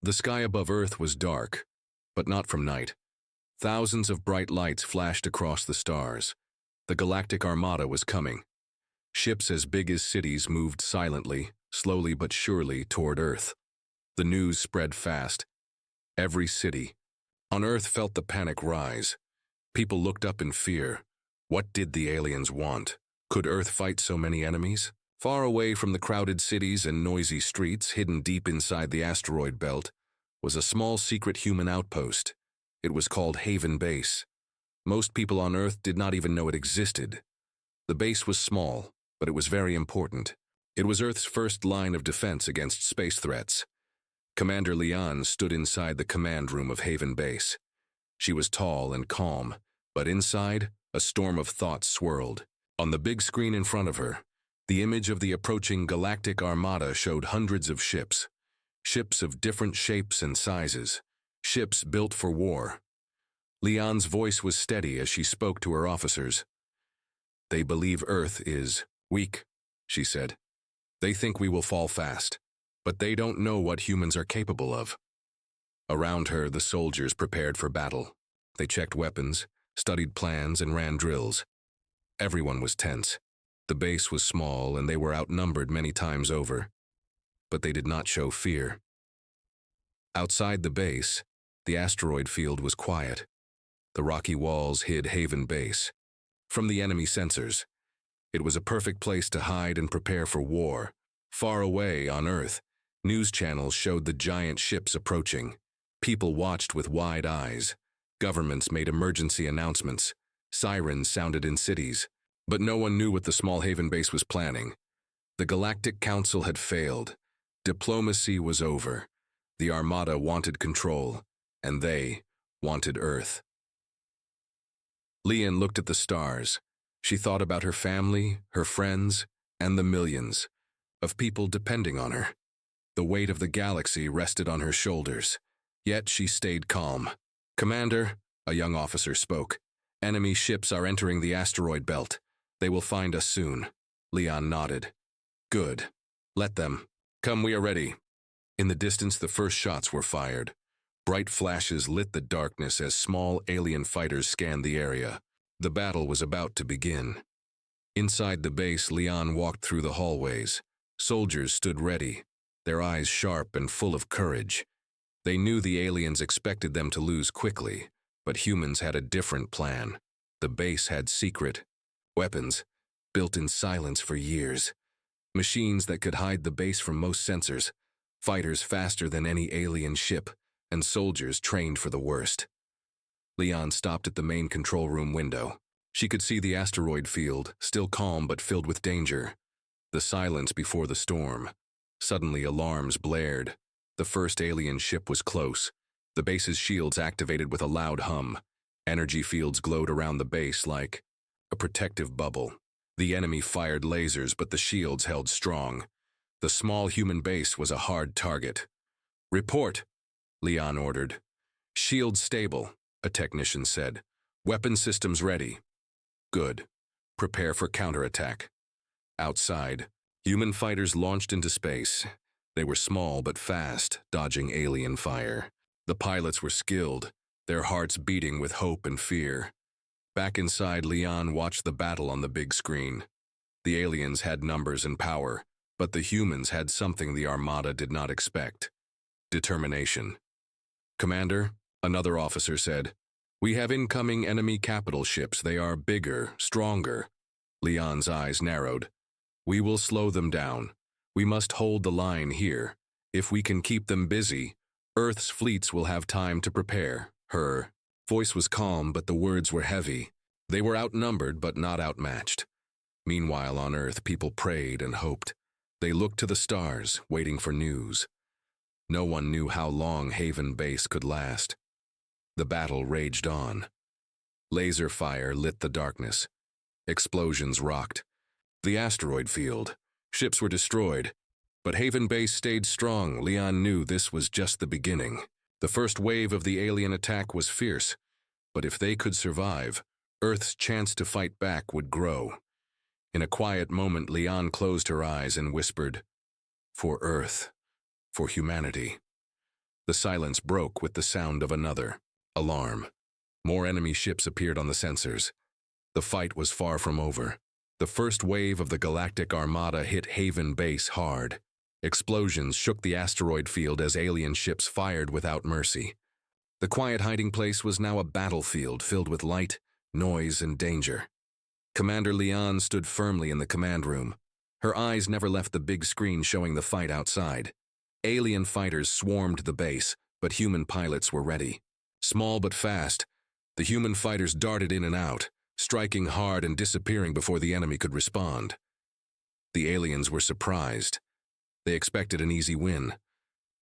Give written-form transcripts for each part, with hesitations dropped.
The sky above Earth was dark, but not from night. Thousands of bright lights flashed across the stars. The Galactic Armada was coming. Ships as big as cities moved silently, slowly but surely toward Earth. The news spread fast. Every city on Earth felt the panic rise. People looked up in fear. What did the aliens want? Could Earth fight so many enemies? Far away from the crowded cities and noisy streets, hidden deep inside the asteroid belt, was a small secret human outpost. It was called Haven Base. Most people on Earth did not even know it existed. The base was small, but it was very important. It was Earth's first line of defense against space threats. Commander Leon stood inside the command room of Haven Base. She was tall and calm, but inside, a storm of thoughts swirled. On the big screen in front of her, the image of the approaching Galactic Armada showed hundreds of ships. Ships of different shapes and sizes. Ships built for war. Leon's voice was steady as she spoke to her officers. "They believe Earth is weak," she said. "They think we will fall fast, but they don't know what humans are capable of." Around her, the soldiers prepared for battle. They checked weapons, studied plans, and ran drills. Everyone was tense. The base was small, and they were outnumbered many times over. But they did not show fear. Outside the base, the asteroid field was quiet. The rocky walls hid Haven Base from the enemy sensors. It was a perfect place to hide and prepare for war. Far away on Earth, news channels showed the giant ships approaching. People watched with wide eyes. Governments made emergency announcements. Sirens sounded in cities. But no one knew what the small Haven Base was planning. The Galactic Council had failed. Diplomacy was over. The Armada wanted control, and they wanted Earth. Leon looked at the stars. She thought about her family, her friends, and the millions of people depending on her. The weight of the galaxy rested on her shoulders, yet she stayed calm. "Commander," a young officer spoke, "enemy ships are entering the asteroid belt. They will find us soon." Leon nodded. "Good. Let them. Come, we are ready." In the distance, the first shots were fired. Bright flashes lit the darkness as small alien fighters scanned the area. The battle was about to begin. Inside the base, Leon walked through the hallways. Soldiers stood ready, their eyes sharp and full of courage. They knew the aliens expected them to lose quickly, but humans had a different plan. The base had secret weapons, built in silence for years. Machines that could hide the base from most sensors, fighters faster than any alien ship, and soldiers trained for the worst. Leon stopped at the main control room window. She could see the asteroid field, still calm but filled with danger. The silence before the storm. Suddenly alarms blared. The first alien ship was close. The base's shields activated with a loud hum. Energy fields glowed around the base like a protective bubble. The enemy fired lasers, but the shields held strong. The small human base was a hard target. "Report," Leon ordered. "Shield stable," a technician said. "Weapon systems ready." "Good. Prepare for counterattack." Outside, human fighters launched into space. They were small but fast, dodging alien fire. The pilots were skilled, their hearts beating with hope and fear. Back inside, Leon watched the battle on the big screen. The aliens had numbers and power, but the humans had something the Armada did not expect: determination. "Commander," another officer said, "we have incoming enemy capital ships. They are bigger, stronger." Leon's eyes narrowed. "We will slow them down. We must hold the line here. If we can keep them busy, Earth's fleets will have time to prepare." Her voice was calm, but the words were heavy. They were outnumbered, but not outmatched. Meanwhile, on Earth, people prayed and hoped. They looked to the stars, waiting for news. No one knew how long Haven Base could last. The battle raged on. Laser fire lit the darkness. Explosions rocked. The asteroid field. Ships were destroyed. But Haven Base stayed strong. Leon knew this was just the beginning. The first wave of the alien attack was fierce, but if they could survive, Earth's chance to fight back would grow. In a quiet moment, Leon closed her eyes and whispered, "For Earth, for humanity." The silence broke with the sound of another alarm. More enemy ships appeared on the sensors. The fight was far from over. The first wave of the Galactic Armada hit Haven Base hard. Explosions shook the asteroid field as alien ships fired without mercy. The quiet hiding place was now a battlefield filled with light, noise, and danger. Commander Leon stood firmly in the command room. Her eyes never left the big screen showing the fight outside. Alien fighters swarmed the base, but human pilots were ready. Small but fast, the human fighters darted in and out, striking hard and disappearing before the enemy could respond. The aliens were surprised. They expected an easy win,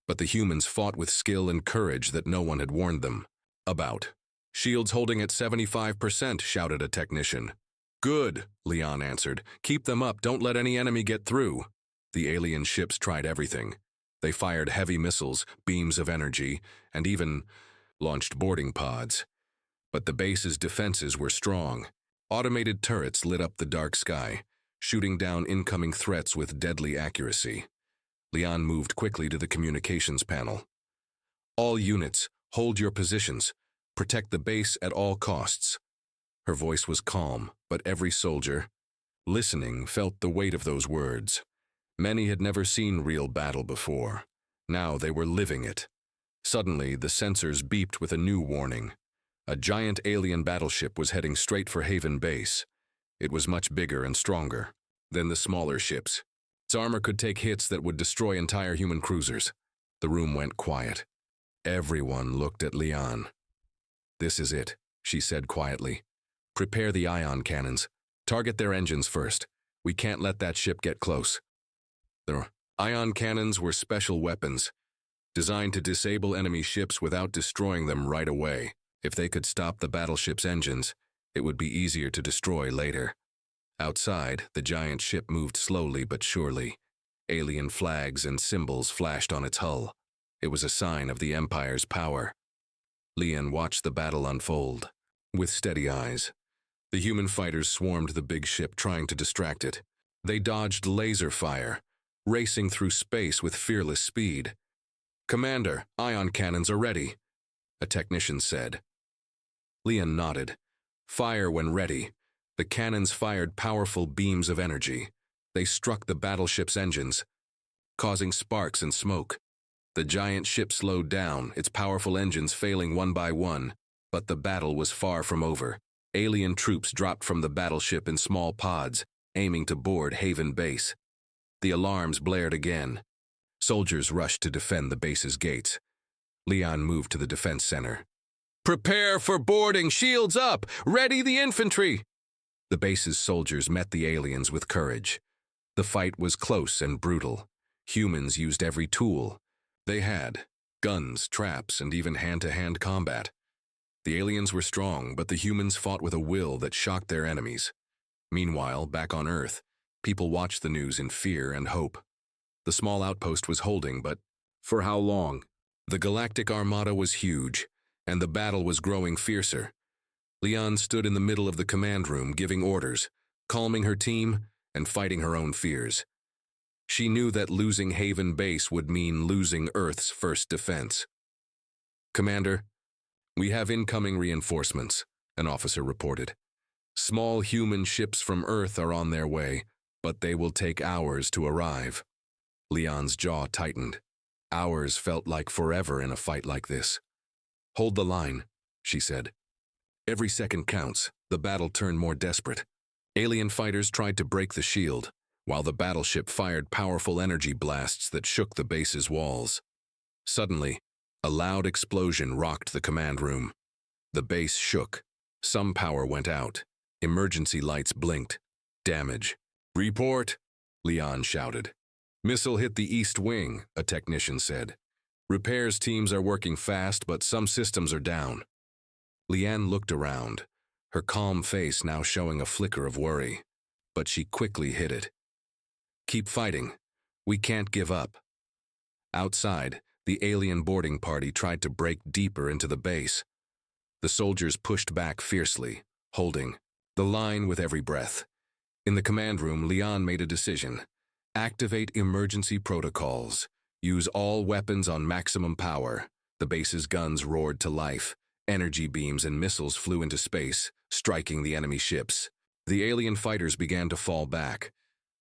but the humans fought with skill and courage that no one had warned them about. "Shields holding at 75%, shouted a technician. "Good," Leon answered. "Keep them up, don't let any enemy get through." The alien ships tried everything. They fired heavy missiles, beams of energy, and even launched boarding pods. But the base's defenses were strong. Automated turrets lit up the dark sky, shooting down incoming threats with deadly accuracy. Leon moved quickly to the communications panel. "All units, hold your positions. Protect the base at all costs." Her voice was calm, but every soldier, listening, felt the weight of those words. Many had never seen real battle before. Now they were living it. Suddenly, the sensors beeped with a new warning. A giant alien battleship was heading straight for Haven Base. It was much bigger and stronger than the smaller ships. Its armor could take hits that would destroy entire human cruisers. The room went quiet. Everyone looked at Leon. "This is it," she said quietly. "Prepare the ion cannons. Target their engines first. We can't let that ship get close." The ion cannons were special weapons, designed to disable enemy ships without destroying them right away. If they could stop the battleship's engines, it would be easier to destroy later. Outside, the giant ship moved slowly but surely. Alien flags and symbols flashed on its hull. It was a sign of the Empire's power. Leon watched the battle unfold. With steady eyes, the human fighters swarmed the big ship, trying to distract it. They dodged laser fire, racing through space with fearless speed. "Commander, ion cannons are ready," a technician said. Leon nodded. "Fire when ready." The cannons fired powerful beams of energy. They struck the battleship's engines, causing sparks and smoke. The giant ship slowed down, its powerful engines failing one by one, but the battle was far from over. Alien troops dropped from the battleship in small pods, aiming to board Haven Base. The alarms blared again. Soldiers rushed to defend the base's gates. Leon moved to the defense center. "Prepare for boarding! Shields up! Ready the infantry!" The base's soldiers met the aliens with courage. The fight was close and brutal. Humans used every tool they had: guns, traps, and even hand-to-hand combat. The aliens were strong, but the humans fought with a will that shocked their enemies. Meanwhile, back on Earth, people watched the news in fear and hope. The small outpost was holding, but for how long? The Galactic Armada was huge, and the battle was growing fiercer. Leon stood in the middle of the command room, giving orders, calming her team, and fighting her own fears. She knew that losing Haven Base would mean losing Earth's first defense. "Commander, we have incoming reinforcements," an officer reported. "Small human ships from Earth are on their way, but they will take hours to arrive." Leon's jaw tightened. Hours felt like forever in a fight like this. "Hold the line," she said. Every second counts. The battle turned more desperate. Alien fighters tried to break the shield, while the battleship fired powerful energy blasts that shook the base's walls. Suddenly, a loud explosion rocked the command room. The base shook. Some power went out. Emergency lights blinked. "Damage." "Report," Leon shouted. "Missile hit the east wing," a technician said. "Repairs teams are working fast, but some systems are down." Leanne looked around, her calm face now showing a flicker of worry, but she quickly hid it. "Keep fighting. We can't give up." Outside, the alien boarding party tried to break deeper into the base. The soldiers pushed back fiercely, holding the line with every breath. In the command room, Leon made a decision. Activate emergency protocols. Use all weapons on maximum power. The base's guns roared to life. Energy beams and missiles flew into space, striking the enemy ships. The alien fighters began to fall back.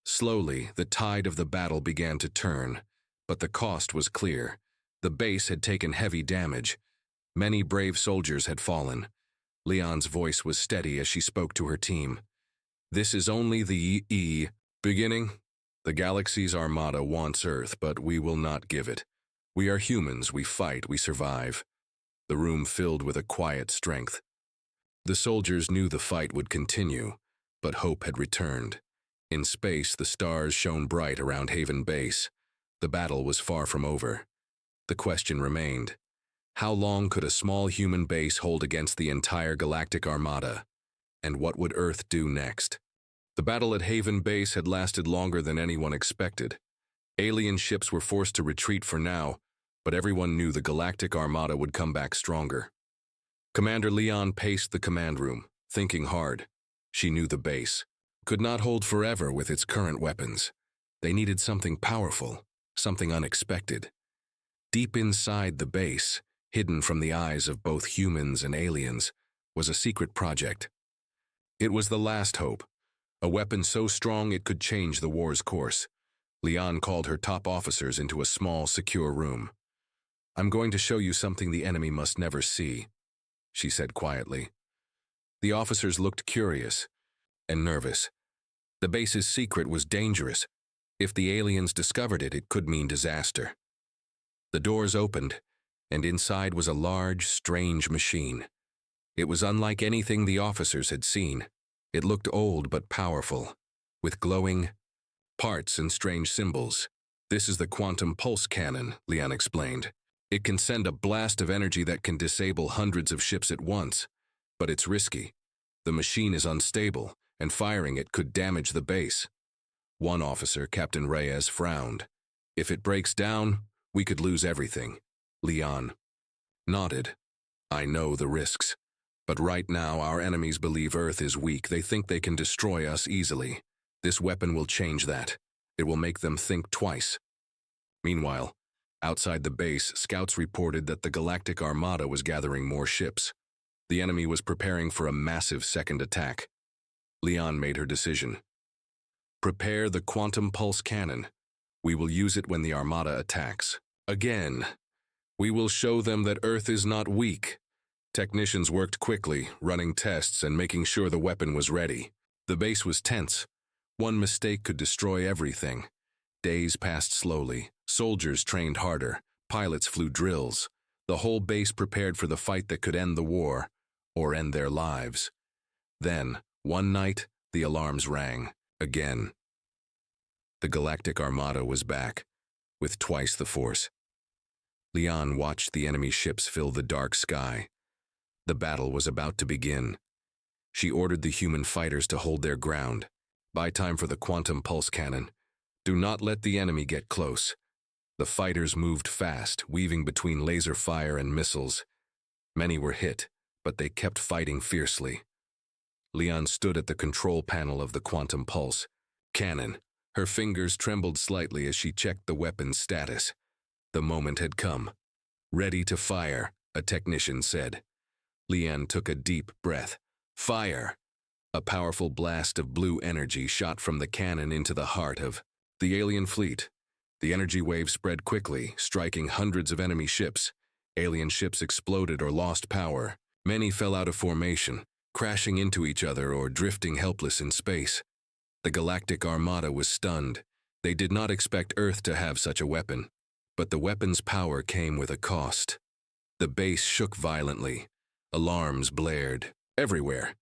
Slowly, the tide of the battle began to turn, but the cost was clear. The base had taken heavy damage. Many brave soldiers had fallen. Leon's voice was steady as she spoke to her team. This is only the beginning. The galaxy's Armada wants Earth, but we will not give it. We are humans, we fight, we survive. The room filled with a quiet strength. The soldiers knew the fight would continue, but hope had returned. In space, the stars shone bright around Haven Base. The battle was far from over. The question remained: how long could a small human base hold against the entire Galactic Armada? And what would Earth do next? The battle at Haven Base had lasted longer than anyone expected. Alien ships were forced to retreat for now, but everyone knew the Galactic Armada would come back stronger. Commander Leon paced the command room, thinking hard. She knew the base could not hold forever with its current weapons. They needed something powerful, something unexpected. Deep inside the base, hidden from the eyes of both humans and aliens, was a secret project. It was the last hope, a weapon so strong it could change the war's course. Leon called her top officers into a small, secure room. "I'm going to show you something the enemy must never see," she said quietly. The officers looked curious and nervous. The base's secret was dangerous. If the aliens discovered it, it could mean disaster. The doors opened, and inside was a large, strange machine. It was unlike anything the officers had seen. It looked old but powerful, with glowing parts and strange symbols. "This is the quantum pulse cannon," Leon explained. "It can send a blast of energy that can disable hundreds of ships at once, but it's risky. The machine is unstable, and firing it could damage the base." One officer, Captain Reyes, frowned. "If it breaks down, we could lose everything." Leon nodded. "I know the risks. But right now, our enemies believe Earth is weak. They think they can destroy us easily. This weapon will change that. It will make them think twice." Meanwhile, outside the base, scouts reported that the Galactic Armada was gathering more ships. The enemy was preparing for a massive second attack. Leon made her decision. "Prepare the quantum pulse cannon. We will use it when the Armada attacks. Again, we will show them that Earth is not weak." Technicians worked quickly, running tests and making sure the weapon was ready. The base was tense. One mistake could destroy everything. Days passed slowly. Soldiers trained harder. Pilots flew drills. The whole base prepared for the fight that could end the war, or end their lives. Then, one night, the alarms rang. Again. The Galactic Armada was back, with twice the force. Leon watched the enemy ships fill the dark sky. The battle was about to begin. She ordered the human fighters to hold their ground. "Buy time for the quantum pulse cannon. Do not let the enemy get close." The fighters moved fast, weaving between laser fire and missiles. Many were hit, but they kept fighting fiercely. Leon stood at the control panel of the quantum pulse cannon. Her fingers trembled slightly as she checked the weapon's status. The moment had come. "Ready to fire," a technician said. Leon took a deep breath. Fire! A powerful blast of blue energy shot from the cannon into the heart of the alien fleet. The energy wave spread quickly, striking hundreds of enemy ships. Alien ships exploded or lost power. Many fell out of formation, crashing into each other or drifting helpless in space. The Galactic Armada was stunned. They did not expect Earth to have such a weapon. But the weapon's power came with a cost. The base shook violently. Alarms blared everywhere.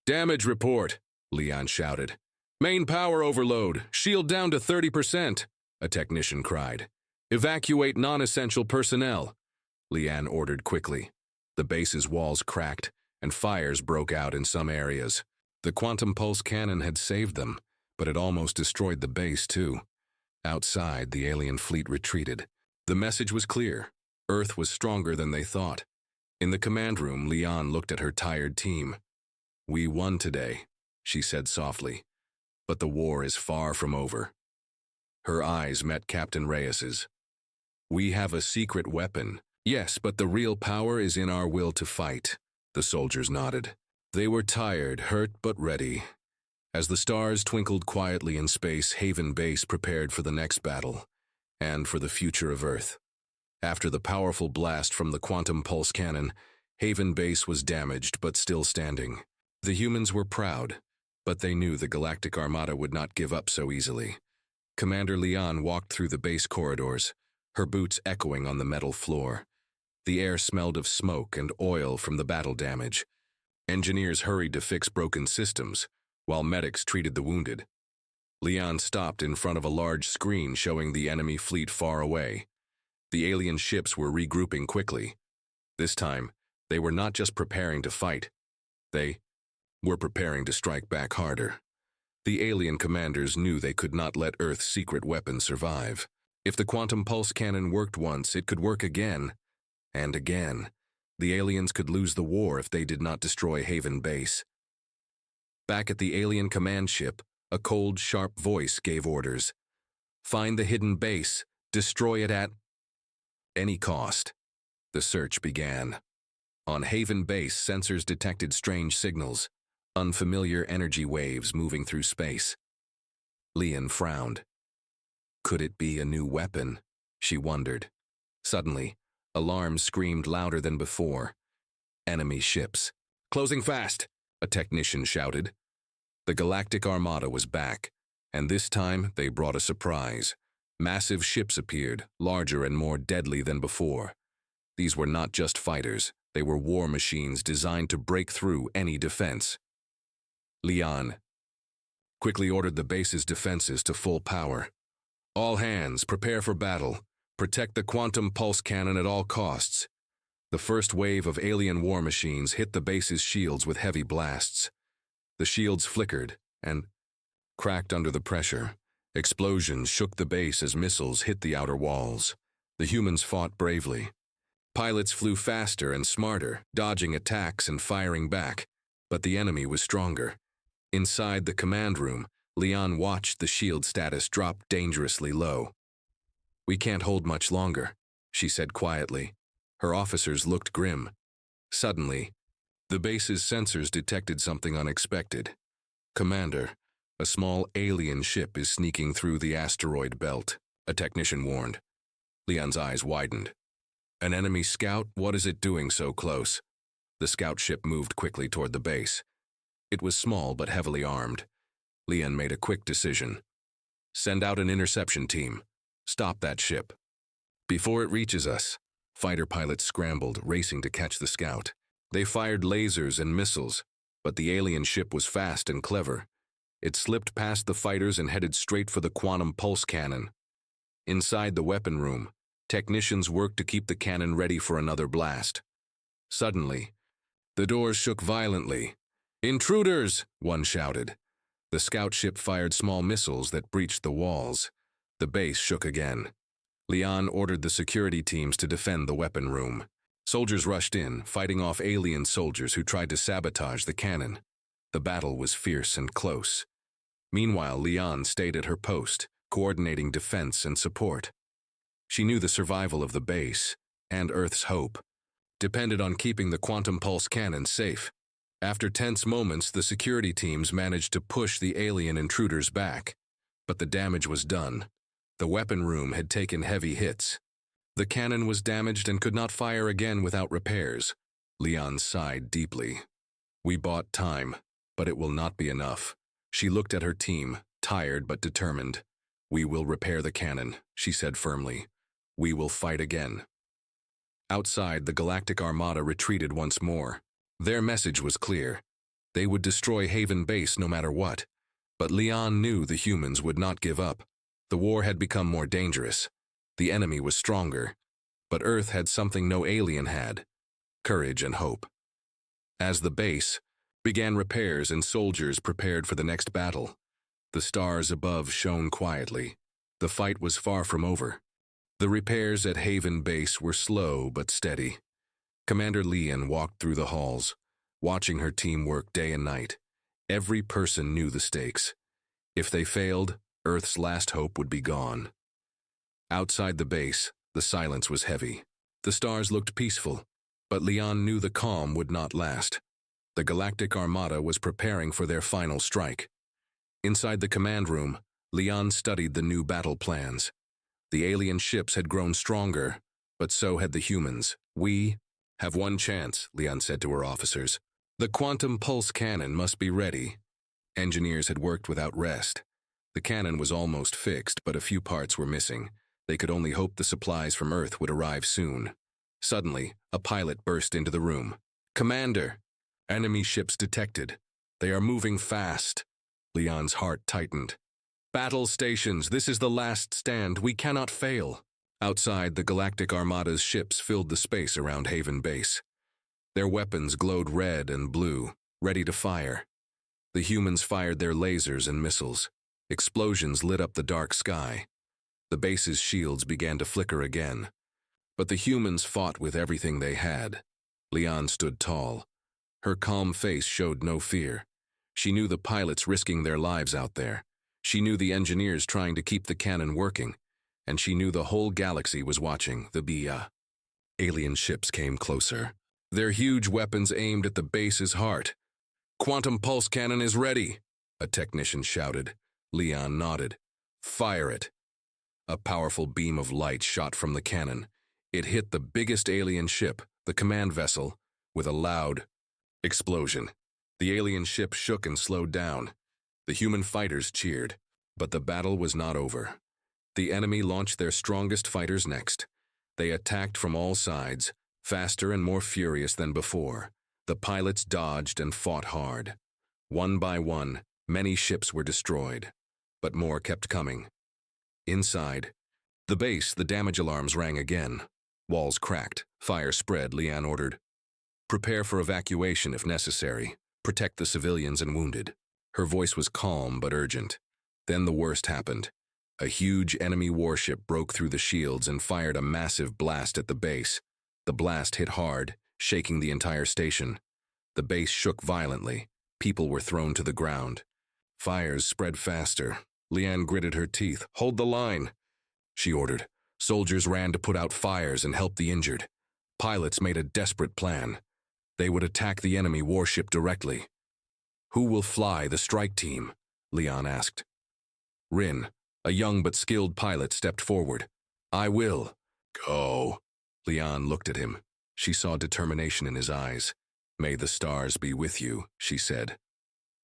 "Damage report," Leon shouted. "Main power overload. Shield down to 30%, a technician cried. "Evacuate non-essential personnel," Leon ordered quickly. The base's walls cracked, and fires broke out in some areas. The quantum pulse cannon had saved them, but it almost destroyed the base too. Outside, the alien fleet retreated. The message was clear. Earth was stronger than they thought. In the command room, Leon looked at her tired team. "We won today," she said softly, "but the war is far from over." Her eyes met Captain Reyes's. We have a secret weapon. Yes, but the real power is in our will to fight. The soldiers nodded. They were tired, hurt, but ready. As the stars twinkled quietly in space, Haven Base prepared for the next battle, and for the future of Earth. After the powerful blast from the quantum pulse cannon, Haven Base was damaged but still standing. The humans were proud, but they knew the Galactic Armada would not give up so easily. Commander Leon walked through the base corridors, her boots echoing on the metal floor. The air smelled of smoke and oil from the battle damage. Engineers hurried to fix broken systems, while medics treated the wounded. Leon stopped in front of a large screen showing the enemy fleet far away. The alien ships were regrouping quickly. This time, they were not just preparing to fight. They were preparing to strike back harder. The alien commanders knew they could not let Earth's secret weapon survive. If the quantum pulse cannon worked once, it could work again and again. The aliens could lose the war if they did not destroy Haven Base. Back at the alien command ship, a cold, sharp voice gave orders. Find the hidden base. Destroy it at any cost. The search began. On Haven Base, sensors detected strange signals, unfamiliar energy waves moving through space. Leon frowned. Could it be a new weapon? She wondered. Suddenly, alarms screamed louder than before. Enemy ships. Closing fast, a technician shouted. The Galactic Armada was back, and this time they brought a surprise. Massive ships appeared, larger and more deadly than before. These were not just fighters, they were war machines designed to break through any defense. Leon quickly ordered the base's defenses to full power. All hands, prepare for battle. Protect the quantum pulse cannon at all costs. The first wave of alien war machines hit the base's shields with heavy blasts. The shields flickered and cracked under the pressure. Explosions shook the base as missiles hit the outer walls. The humans fought bravely. Pilots flew faster and smarter, dodging attacks and firing back, but the enemy was stronger. Inside the command room, Leon watched the shield status drop dangerously low. We can't hold much longer, she said quietly. Her officers looked grim. Suddenly, the base's sensors detected something unexpected. Commander, a small alien ship is sneaking through the asteroid belt, a technician warned. Leon's eyes widened. An enemy scout? What is it doing so close? The scout ship moved quickly toward the base. It was small but heavily armed. Leon made a quick decision. Send out an interception team. Stop that ship. Before it reaches us, fighter pilots scrambled, racing to catch the scout. They fired lasers and missiles, but the alien ship was fast and clever. It slipped past the fighters and headed straight for the quantum pulse cannon. Inside the weapon room, technicians worked to keep the cannon ready for another blast. Suddenly, the doors shook violently. Intruders! One shouted. The scout ship fired small missiles that breached the walls. The base shook again. Leon ordered the security teams to defend the weapon room. Soldiers rushed in, fighting off alien soldiers who tried to sabotage the cannon. The battle was fierce and close. Meanwhile, Leon stayed at her post, coordinating defense and support. She knew the survival of the base, and Earth's hope, depended on keeping the quantum pulse cannon safe. After tense moments, the security teams managed to push the alien intruders back. But the damage was done. The weapon room had taken heavy hits. The cannon was damaged and could not fire again without repairs. Leon sighed deeply. We bought time, but it will not be enough. She looked at her team, tired but determined. We will repair the cannon, she said firmly. We will fight again. Outside, the Galactic Armada retreated once more. Their message was clear. They would destroy Haven Base no matter what. But Leon knew the humans would not give up. The war had become more dangerous. The enemy was stronger. But Earth had something no alien had: courage and hope. As the base began repairs and soldiers prepared for the next battle, the stars above shone quietly. The fight was far from over. The repairs at Haven Base were slow but steady. Commander Leon walked through the halls, watching her team work day and night. Every person knew the stakes. If they failed, Earth's last hope would be gone. Outside the base, The silence was heavy. The stars looked peaceful, but Leon knew the calm would not last. The Galactic Armada was preparing for their final strike. Inside the command room, Leon studied the new battle plans. The alien ships had grown stronger, but so had the humans. "We have one chance," Leon said to her officers. "The quantum pulse cannon must be ready." Engineers had worked without rest. The cannon was almost fixed, but a few parts were missing. They could only hope the supplies from Earth would arrive soon. Suddenly, a pilot burst into the room. "Commander, enemy ships detected. They are moving fast." Leon's heart tightened. "Battle stations, this is the last stand. We cannot fail." Outside, the Galactic Armada's ships filled the space around Haven Base. Their weapons glowed red and blue, ready to fire. The humans fired their lasers and missiles. Explosions lit up the dark sky. The base's shields began to flicker again. But the humans fought with everything they had. Leon stood tall. Her calm face showed no fear. She knew the pilots risking their lives out there. She knew the engineers trying to keep the cannon working. And she knew the whole galaxy was watching. The alien ships came closer. Their huge weapons aimed at the base's heart. "Quantum pulse cannon is ready," a technician shouted. Leon nodded. "Fire it." A powerful beam of light shot from the cannon. It hit the biggest alien ship, the command vessel, with a loud explosion. The alien ship shook and slowed down. The human fighters cheered, but the battle was not over. The enemy launched their strongest fighters next. They attacked from all sides, faster and more furious than before. The pilots dodged and fought hard. One by one, many ships were destroyed, but more kept coming. Inside the base, the damage alarms rang again. Walls cracked, fire spread. Leon ordered, "Prepare for evacuation if necessary. Protect the civilians and wounded." Her voice was calm but urgent. Then the worst happened. A huge enemy warship broke through the shields and fired a massive blast at the base. The blast hit hard, shaking the entire station. The base shook violently. People were thrown to the ground. Fires spread faster. Leanne gritted her teeth. "Hold the line," she ordered. Soldiers ran to put out fires and help the injured. Pilots made a desperate plan. They would attack the enemy warship directly. "Who will fly the strike team?" Leon asked. Rin, a young but skilled pilot, stepped forward. "I will." "Go." Leon looked at him. She saw determination in his eyes. "May the stars be with you," she said.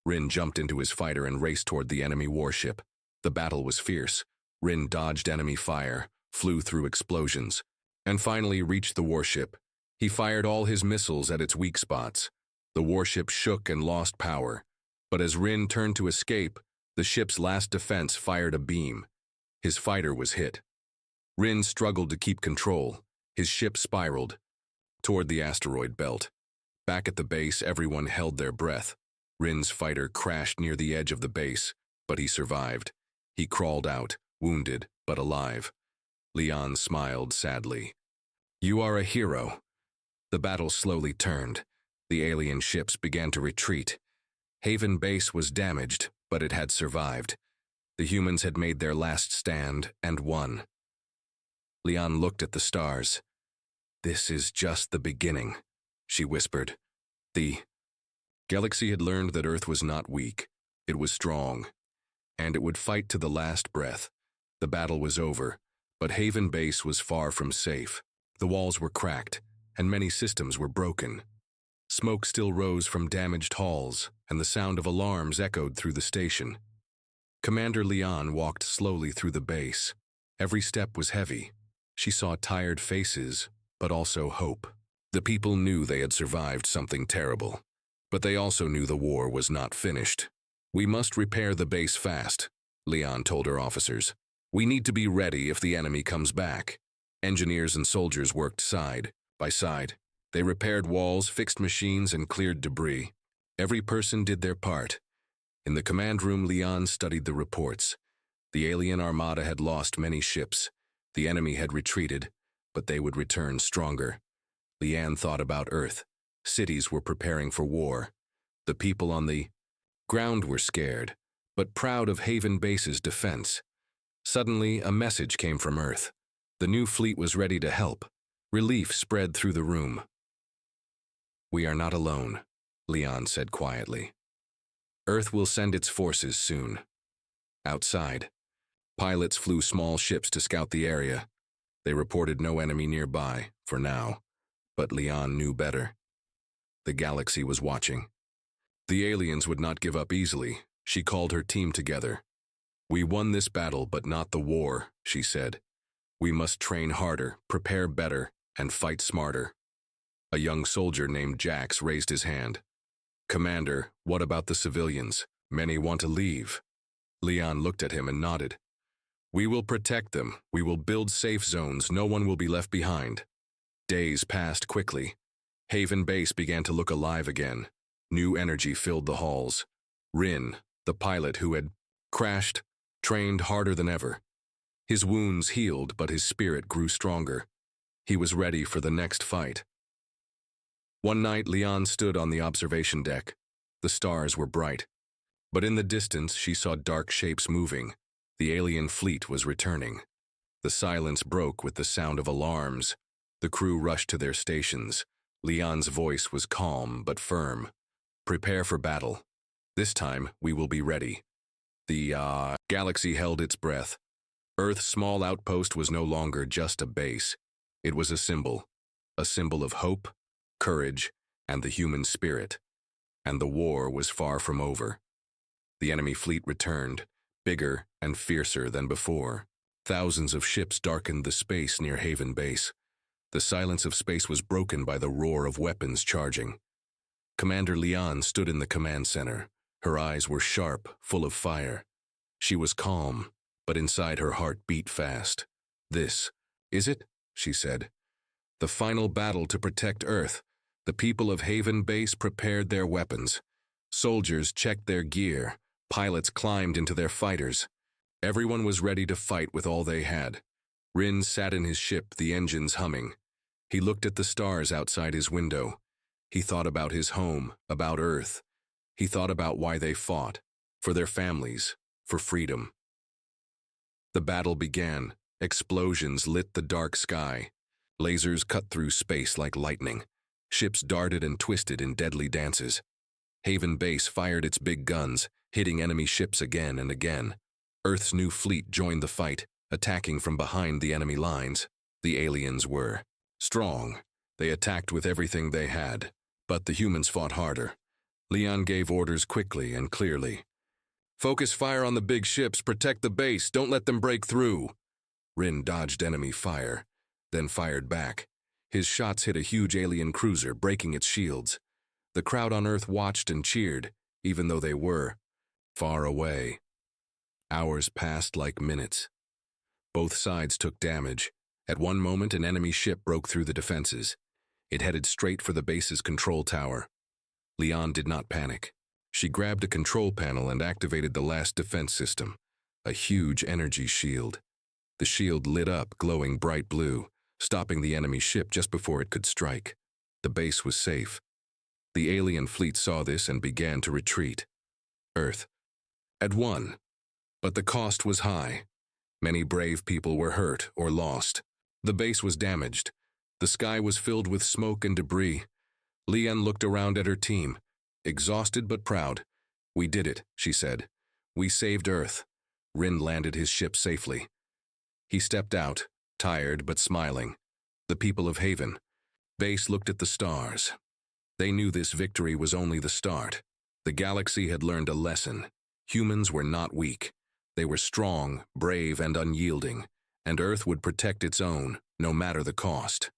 Rin jumped into his fighter and raced toward the enemy warship. The battle was fierce. Rin dodged enemy fire, flew through explosions, and finally reached the warship. He fired all his missiles at its weak spots. The warship shook and lost power, but as Rin turned to escape, the ship's last defense fired a beam. His fighter was hit. Rin struggled to keep control. His ship spiraled toward the asteroid belt. Back at the base, everyone held their breath. Rin's fighter crashed near the edge of the base, but he survived. He crawled out, wounded but alive. Leon smiled sadly. "You are a hero." The battle slowly turned. The alien ships began to retreat. Haven Base was damaged, but it had survived. The humans had made their last stand and won. Leon looked at the stars. "This is just the beginning," she whispered. The galaxy had learned that Earth was not weak. It was strong, and it would fight to the last breath. The battle was over, but Haven Base was far from safe. The walls were cracked, and many systems were broken. Smoke still rose from damaged halls, and the sound of alarms echoed through the station. Commander Leon walked slowly through the base. Every step was heavy. She saw tired faces, but also hope. The people knew they had survived something terrible, but they also knew the war was not finished. "We must repair the base fast," Leon told her officers. "We need to be ready if the enemy comes back." Engineers and soldiers worked side by side. They repaired walls, fixed machines, and cleared debris. Every person did their part. In the command room, Leon studied the reports. The alien armada had lost many ships. The enemy had retreated, but they would return stronger. Leanne thought about Earth. Cities were preparing for war. The people on the ground were scared, but proud of Haven Base's defense. Suddenly, a message came from Earth. The new fleet was ready to help. Relief spread through the room. "We are not alone," Leon said quietly. "Earth will send its forces soon." Outside, pilots flew small ships to scout the area. They reported no enemy nearby, for now, but Leon knew better. The galaxy was watching. The aliens would not give up easily. She called her team together. "We won this battle, but not the war," she said. "We must train harder, prepare better, and fight smarter." A young soldier named Jax raised his hand. "Commander, what about the civilians? Many want to leave." Leon looked at him and nodded. "We will protect them. We will build safe zones. No one will be left behind." Days passed quickly. Haven Base began to look alive again. New energy filled the halls. Rin, the pilot who had crashed, trained harder than ever. His wounds healed, but his spirit grew stronger. He was ready for the next fight. One night, Leon stood on the observation deck. The stars were bright. But in the distance, she saw dark shapes moving. The alien fleet was returning. The silence broke with the sound of alarms. The crew rushed to their stations. Leon's voice was calm but firm. "Prepare for battle. This time, we will be ready." The galaxy held its breath. Earth's small outpost was no longer just a base. It was a symbol of hope, courage, and the human spirit. And the war was far from over. The enemy fleet returned, bigger and fiercer than before. Thousands of ships darkened the space near Haven Base. The silence of space was broken by the roar of weapons charging. Commander Leon stood in the command center. Her eyes were sharp, full of fire. She was calm, but inside her heart beat fast. "This, is it?" she said. "The final battle to protect Earth." The people of Haven Base prepared their weapons. Soldiers checked their gear. Pilots climbed into their fighters. Everyone was ready to fight with all they had. Rin sat in his ship, the engines humming. He looked at the stars outside his window. He thought about his home, about Earth. He thought about why they fought, for their families, for freedom. The battle began. Explosions lit the dark sky. Lasers cut through space like lightning. Ships darted and twisted in deadly dances. Haven Base fired its big guns, hitting enemy ships again and again. Earth's new fleet joined the fight, attacking from behind the enemy lines. The aliens were strong. They attacked with everything they had, but the humans fought harder. Leon gave orders quickly and clearly. "Focus fire on the big ships, protect the base, don't let them break through." Rin dodged enemy fire, then fired back. His shots hit a huge alien cruiser, breaking its shields. The crowd on Earth watched and cheered, even though they were far away. Hours passed like minutes. Both sides took damage. At one moment, an enemy ship broke through the defenses. It headed straight for the base's control tower. Leon did not panic. She grabbed a control panel and activated the last defense system, a huge energy shield. The shield lit up, glowing bright blue, stopping the enemy ship just before it could strike. The base was safe. The alien fleet saw this and began to retreat. Earth had won, but the cost was high. Many brave people were hurt or lost. The base was damaged. The sky was filled with smoke and debris. Leon looked around at her team, exhausted but proud. "We did it," she said. "We saved Earth." Rin landed his ship safely. He stepped out, tired but smiling. The people of Haven Base looked at the stars. They knew this victory was only the start. The galaxy had learned a lesson. Humans were not weak. They were strong, brave, and unyielding, and Earth would protect its own, no matter the cost.